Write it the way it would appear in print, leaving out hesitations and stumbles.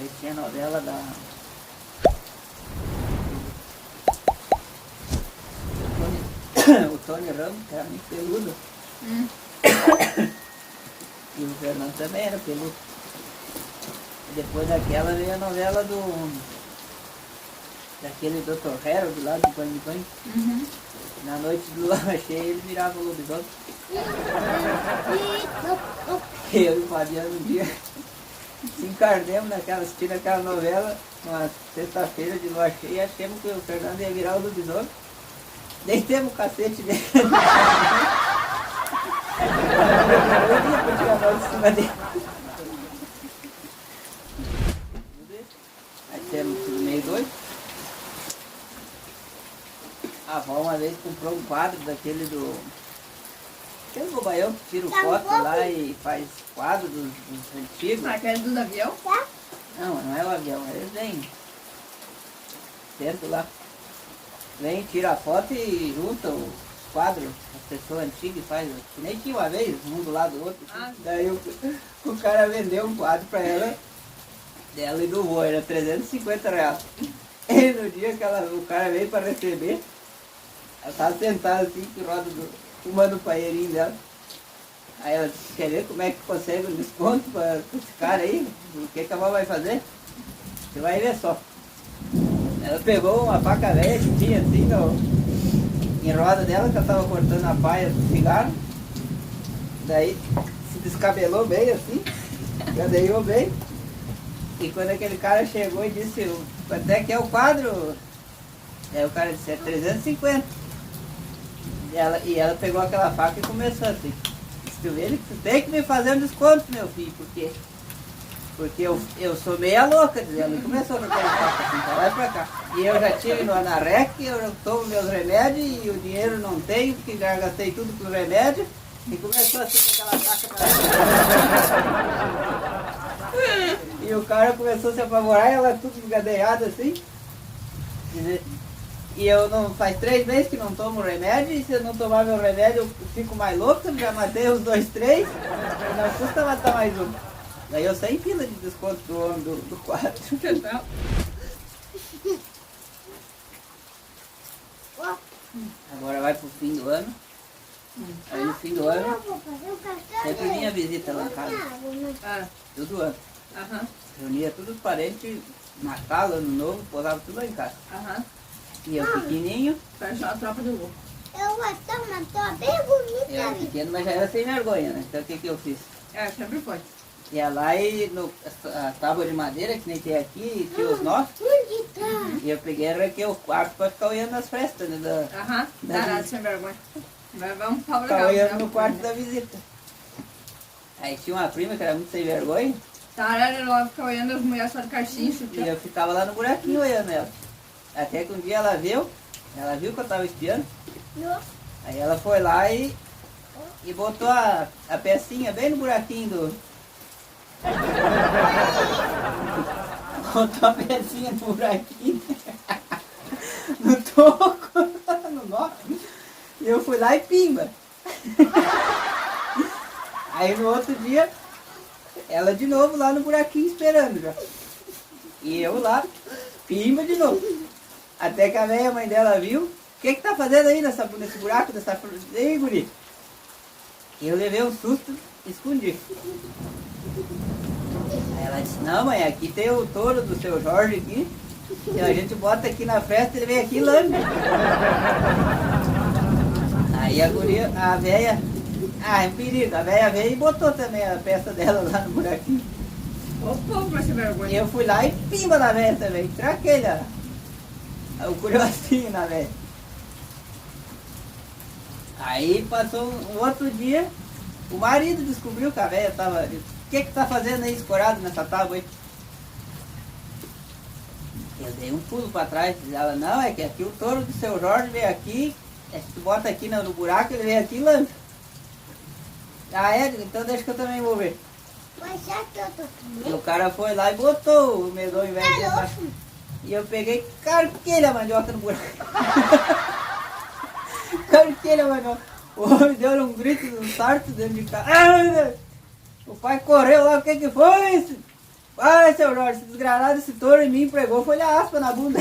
Aí tinha a novela da... O Tony Ramos, que era muito peludo. E o Fernando também era peludo. E depois daquela veio a novela daquele Dr. Harold lá do Pânico de Banho. Na noite do lua cheia ele virava o lobisomem. Eu e o Fabiano um dia se encardemos assistindo aquela novela, uma sexta-feira de lua cheia, achamos que o Fernando ia virar o lobisomem. Deitemos o cacete dele. Eu ia pra tirar a mão de cima dele. Aí temos tudo meio doido. A avó uma vez comprou um quadro daquele aquele bobaião que tira foto lá e faz quadro dos antigos. Aquele dos avião? Não, não é o avião, eles vêm dentro lá. Vem, tira a foto e junta os quadros, as pessoas antigas e faz. Que nem tinha uma vez, um do lado do outro. Daí o cara vendeu um quadro pra ela, dela e do vô, era 350 reais. E no dia que o cara veio pra receber, ela tava sentada assim, que roda fumando o paeirinho dela. Aí ela disse, quer ver como é que consegue um desconto para esse cara aí? O que a avó vai fazer? Você vai ver só. Ela pegou uma faca velha que tinha assim em roda dela, que ela estava cortando a paia do cigarro. Daí se descabelou bem assim, cadeou bem. E quando aquele cara chegou e disse, quanto é que é o quadro? Aí o cara disse, é 350. E ela pegou aquela faca e começou assim. Disse, tu tem que me fazer um desconto, meu filho, porque eu sou meia louca, diz ela. E começou com aquela faca assim, pra lá e pra cá. E eu já tive no Anarec, eu já tomo meus remédios e o dinheiro não tenho, porque já gastei tudo com os remédios. E começou assim com aquela faca pra lá. E o cara começou a se apavorar, ela tudo engadeada assim. E eu não faz 3 meses que não tomo remédio, e se eu não tomar meu remédio eu fico mais louco, já matei os 2, 3, e não custa matar mais um. Daí eu saí em fila de desconto do homem do quadro. Agora vai pro fim do ano. Aí no fim do ano sempre vinha visita lá em casa. Todo ano. Reunia todos os parentes, Natal, Ano Novo, posava tudo lá em casa. E eu pequenininho. Fecha a tropa do louco. Eu vou ter uma toa bem bonita. Eu era pequeno, mas já era sem vergonha, né? Então o que eu fiz? Sempre foi. Ia lá e a tábua de madeira, que nem tem aqui, tinha os nós. E eu peguei e arranquei o quarto para ficar olhando as festas, né? Tarado, sem vergonha. Vamos falar ficar olhando no quarto da visita. Aí tinha uma prima que era muito sem vergonha. Tarado, ela ficava olhando as mulheres só de carcinha, e eu ficava lá no buraquinho olhando ela. Até que um dia ela viu que eu estava espiando. Aí ela foi lá e botou a pecinha bem no buraquinho botou a pecinha no buraquinho no toco, no nó. E eu fui lá e pimba. Aí no outro dia, ela de novo lá no buraquinho esperando já. E eu lá, pimba de novo. Até que a velha mãe dela viu, o que tá fazendo aí nesse buraco, dessa... Ei, guri. E eu levei um susto, escondi. Aí ela disse, não mãe, aqui tem o touro do seu Jorge aqui, e a gente bota aqui na festa, ele vem aqui e lambe. Aí a guria, a velha, é um perigo, a velha veio e botou também a peça dela lá no buraquinho. Ô povo, pra ser vergonha. E eu fui lá e pimba na velha também, traquei o curiosinho na velha. Aí passou um outro dia, o marido descobriu que a velha estava... O que tá fazendo aí escorado nessa tábua aí? Eu dei um pulo para trás, diz ela, não, é que aqui o touro do seu Jorge veio aqui, se tu bota aqui no buraco, ele vem aqui e lambe. Ah é? Então deixa que eu também vou ver. Mas já que eu tô E o cara foi lá e botou o medonho velho dentro. E eu peguei, carquei a mandioca no buraco. Carquei a mandioca. O homem deu um grito, um sarto dentro de casa. O pai correu lá, o que foi isso? Ai, seu Jorge, esse desgranado, esse touro em mim pregou, foi a aspa na bunda.